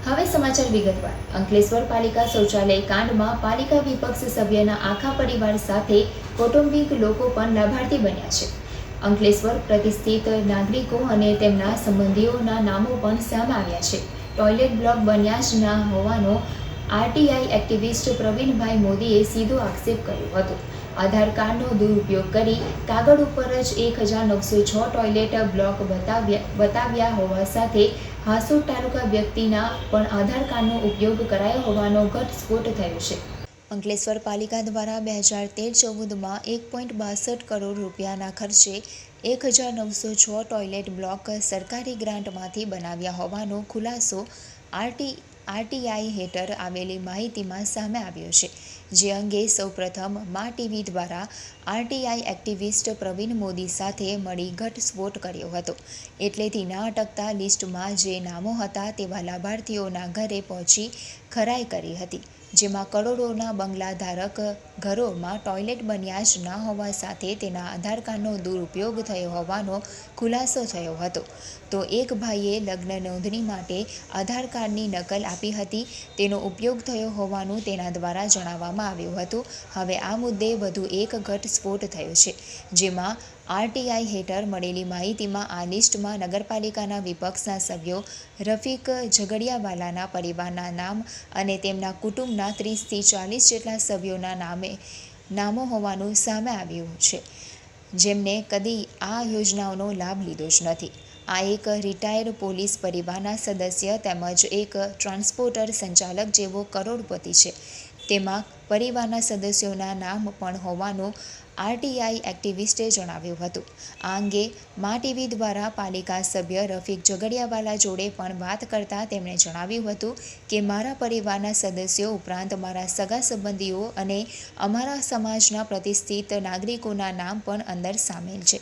હવે સમાચાર વિગતવાર. અંકલેશ્વર પાલિકા શૌચાલય કાંડમાં પાલિકા વિપક્ષ સભ્યના આખા પરિવાર સાથે કૌટુંબિક લોકો પણ લાભાર્થી બન્યા છે. અંકલેશ્વર પ્રતિષ્ઠિત નાગરિકો અને તેમના સંબંધીઓના નામો પણ સામે આવ્યા છે. ટોયલેટ બ્લોક બન્યા જ ના હોવાનો આરટીઆઈ એક્ટિવિસ્ટ પ્રવીણભાઈ મોદીએ સીધો આક્ષેપ કર્યો હતો. આધાર કાર્ડનો દુરુપયોગ કરી કાગળ ઉપર જ 1906 ટોયલેટ બ્લોક બતાવ્યા હોવા સાથે હાસોટ તાલુકા વ્યક્તિના પણ આધાર કાર્ડનો ઉપયોગ કરાયો હોવાનો ઘટસ્ફોટ થયો છે. અંકલેશ્વર પાલિકા દ્વારા 2013-14માં 1.62 કરોડ રૂપિયાના ખર્ચે 1906 ટોયલેટ બ્લોક સરકારી ગ્રાન્ટમાંથી બનાવ્યા હોવાનો ખુલાસો આરટીઆઈ હેઠળ આવેલી માહિતીમાં સામે આવ્યો છે. જે અંગે સૌપ્રથમ મા ટીવી દ્વારા આરટીઆઈ એક્ટિવિસ્ટ પ્રવીણ મોદી સાથે મળી ઘટસ્ફોટ કર્યો હતો. એટલેથી ના અટકતા લિસ્ટમાં જે નામો હતા તેવા લાભાર્થીઓના ઘરે પહોંચી ખરાઈ કરી હતી, જેમાં કરોડોના બંગલા ધારક ઘરોમાં ટોયલેટ બન્યા જ ના હોવા સાથે તેના આધાર કાર્ડનો દુરુપયોગ થયો હોવાનો ખુલાસો થયો હતો. તો એક ભાઈએ લગ્ન નોંધણી માટે આધાર કાર્ડની નકલ આપી હતી, તેનો ઉપયોગ થયો હોવાનું તેના દ્વારા જણાવવામાં આવ્યું હતું. હવે આ મુદ્દે વધુ એક ઘટસ્ફોટ થયો છે, જેમાં આરટીઆઈ હેઠળ મળેલી માહિતીમાં આ લિસ્ટમાં નગરપાલિકાના વિપક્ષના સભ્યો રફીક ઝઘડિયાવાલાના પરિવારના નામ અને તેમના કુટુંબના 30થી 40 જેટલા સભ્યોના નામો હોવાનું સામે આવ્યું છે, જેમને કદી આ યોજનાઓનો લાભ લીધો જ નથી. આ એક રિટાયર્ડ પોલીસ પરિવારના સદસ્ય તેમજ એક ટ્રાન્સપોર્ટર સંચાલક જેવો કરોડપતિ છે. તેમાં પરિવારના સદસ્યોના નામ પણ હોવાનું આરટીઆઈ એક્ટિવિસ્ટે જણાવ્યું હતું. આ અંગે મા ટીવી દ્વારા પાલિકા સભ્ય રફીક ઝઘડિયાવાલા જોડે પણ વાત કરતાં તેમણે જણાવ્યું હતું કે મારા પરિવારના સદસ્યો ઉપરાંત મારા સગા સંબંધીઓ અને અમારા સમાજના પ્રતિષ્ઠિત નાગરિકોના નામ પણ અંદર સામેલ છે.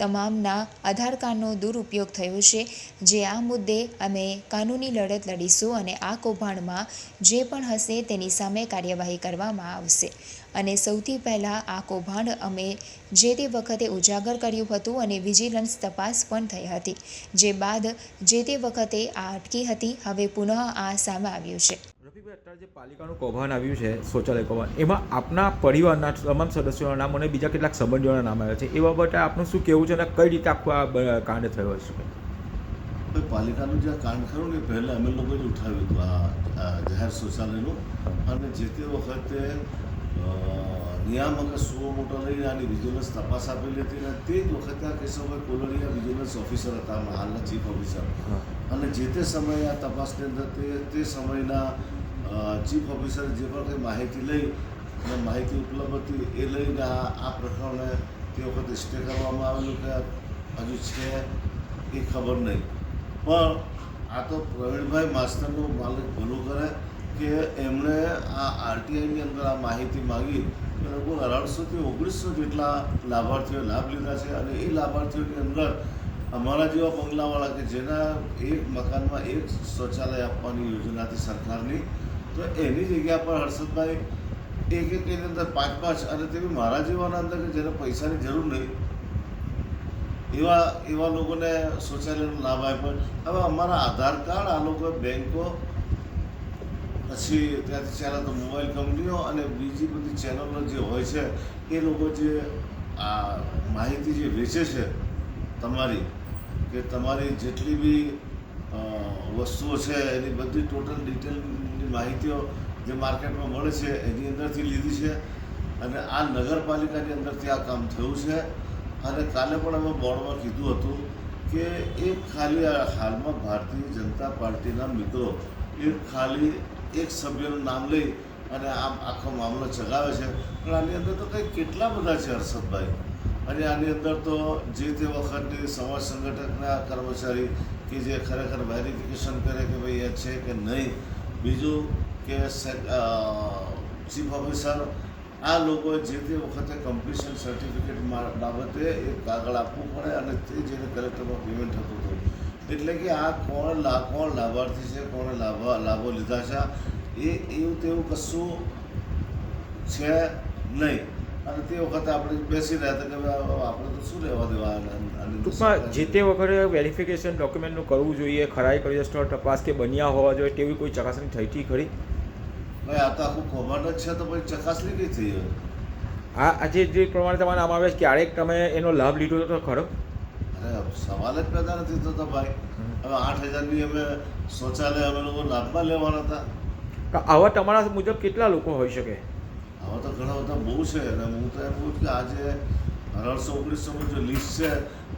તમામના આધાર કાર્ડનો દુરુપયોગ થયો છે. જે આ મુદ્દે અમે કાનૂની લડત લડીશું અને આ કૌભાંડમાં જે પણ હશે તેની સામે કાર્યવાહી કરવામાં આવશે. અને સૌથી પહેલાં આ કૌભાંડ અમે જે તે વખતે ઉજાગર કર્યું હતું અને વિજિલન્સ તપાસ પણ થઈ હતી, જે બાદ જે તે વખતે આ અટકી હતી. હવે પુનઃ આ સામે આવ્યું છે. રફીકભાઈ, અત્યારે જે પાલિકાનું કૌભાંડ આવ્યું છે, શૌચાલય કૌભાંડ, એમાં આપના પરિવારના તમામ સદસ્યોના નામ અને બીજા કેટલાક સંબંધીઓના નામ આવ્યા છે. એ બાબતે આપનું શું કહેવું છે અને કઈ રીતે આખું આ કાંડ થયો છે? પાલિકાનું જે કાંડ ખરું ને પહેલાં અમે લોકો જ ઉઠાવ્યું હતું આ જાહેર શૌચાલયનું, અને જે તે વખતે નિયામકે સુઓ મોટો લઈને આની વિજિલન્સ તપાસ આપેલી હતી અને તે જ વખતે આ કેશવભાઈ કોલરિયા વિજિલન્સ ઓફિસર હતા, હાલના ચીફ ઓફિસર. અને જે તે સમયે આ તપાસની અંદર તે સમયના ચીફ ઓફિસરે જે પણ કંઈ માહિતી લઈ અને માહિતી ઉપલબ્ધ હતી એ લઈને આ પ્રકરણને તે વખતે સ્ટે કરવામાં આવેલું કે હજુ છે એ ખબર નહીં. પણ આ તો પ્રવીણભાઈ માસ્તરનું માલિક ભલું કરે કે એમણે આ આરટીઆઈની અંદર આ માહિતી માગી અને લગભગ 1800થી 1900 જેટલા લાભાર્થીઓએ લાભ લીધા છે. અને એ લાભાર્થીઓની અંદર અમારા જેવા બંગલાવાળા કે જેના એક મકાનમાં એક શૌચાલય આપવાની યોજના હતી સરકારની, તો એની જગ્યા પર હર્ષદભાઈ એકની અંદર 5-5 અને તે બી મારા જેવાના અંદર કે જેને પૈસાની જરૂર નહીં એવા લોકોને શૌચાલયનો લાભ આપ્યો. હવે અમારા આધાર કાર્ડ આ લોકો બેંકો, પછી ત્યાંથી ચાલે તો મોબાઈલ કંપનીઓ અને બીજી બધી ચેનલો જે હોય છે એ લોકો જે આ માહિતી જે વેચે છે તમારી, કે તમારી જેટલી બી વસ્તુઓ છે એની બધી ટોટલ ડિટેલની માહિતીઓ જે માર્કેટમાં મળે છે એની અંદરથી લીધી છે. અને આ નગરપાલિકાની અંદરથી આ કામ થયું છે. અને કાલે પણ અમે બોર્ડમાં કીધું હતું કે એક ખાલી હાલમાં ભારતીય જનતા પાર્ટીના મિત્રો ખાલી એક સભ્યનું નામ લઈ અને આમ આખો મામલો ચલાવે છે. પણ આની અંદર તો કંઈ કેટલા બધા છે હર્ષદભાઈ. અને આની અંદર તો જે તે વખતની સમાજ સંગઠનના કર્મચારી કે જે ખરેખર વેરિફિકેશન કરે કે ભાઈ એ છે કે નહીં. બીજું કે ચીફ ઓફિસર આ લોકો જે તે વખતે કમ્પ્લીશન સર્ટિફિકેટ બાબતે એક કાગળ આપવું પડે અને તે જેને કલેક્ટરમાં પેમેન્ટ થતું હતું. એટલે કે આ કોણ લાભાર્થી છે, કોણે લાભો લીધા છે, એવું તેવું કશું છે નહીં. અને તે વખતે આપણે બેસી રહ્યા હતા કે હવે આપણે તો શું રહેવા દેવા ટૂંકમાં જે તે વખતે વેરિફિકેશન ડોક્યુમેન્ટનું કરવું જોઈએ, ખરાઈ કરી સ્થળ તપાસ કે બન્યા હોવા જોઈએ તેવી કોઈ ચકાસણી થઈ હતી ખરી? ભાઈ આ તો આખું કૌભાંડ જ છે, તો પછી ચકાસણી કઈ થઈ હોય? આજે જે પ્રમાણે તમારા નામ આવે છે ક્યારેક તમે એનો લાભ લીધો તો ખરો? અરે સવાલ જ પેદા નથી થતો ભાઈ. હવે 8,000ની અમે શૌચાલય અમે લોકો લાભમાં લેવાના હતા. આવા તમારા મુજબ કેટલા લોકો હોઈ શકે? આવા તો ઘણા બધા બહુ છે, અને હું તો એમ કહું છું કે આજે 1800-1900 જે લિસ્ટ છે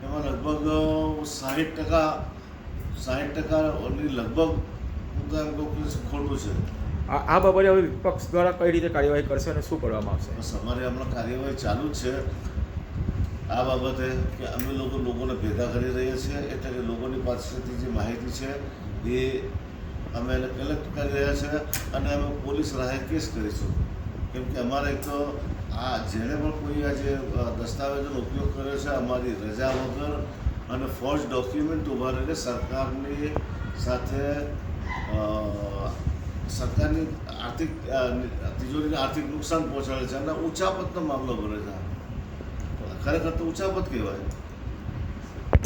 એમાં લગભગ 60%ની લગભગ હું તો એમ કહું કે ખોટું છે. આ બાબતે હવે વિપક્ષ દ્વારા કઈ રીતે કાર્યવાહી કરશે અને શું કરવામાં આવશે? બસ અમારી હમણાં કાર્યવાહી ચાલુ જ છે આ બાબતે, કે અમે લોકોને ભેગા કરી રહ્યા છીએ. એટલે કે લોકોની પાસેથી જે માહિતી છે એ અમે એને કલેક્ટ કરી રહ્યા છીએ અને અમે પોલીસ રાહે કેસ કરીશું. કેમ કે અમારે એક તો આ જેણે પણ કોઈ આ જે દસ્તાવેજોનો ઉપયોગ કર્યો છે અમારી રજા વગર અને ફોર્જ ડોક્યુમેન્ટ ઉભા રહીને સરકારની સાથે સરકારની આર્થિક તિજોરીને આર્થિક નુકસાન પહોંચાડે છે અને ઉચાપતનો મામલો બને છે. ખરેખર તો ઉચાપત કહેવાય.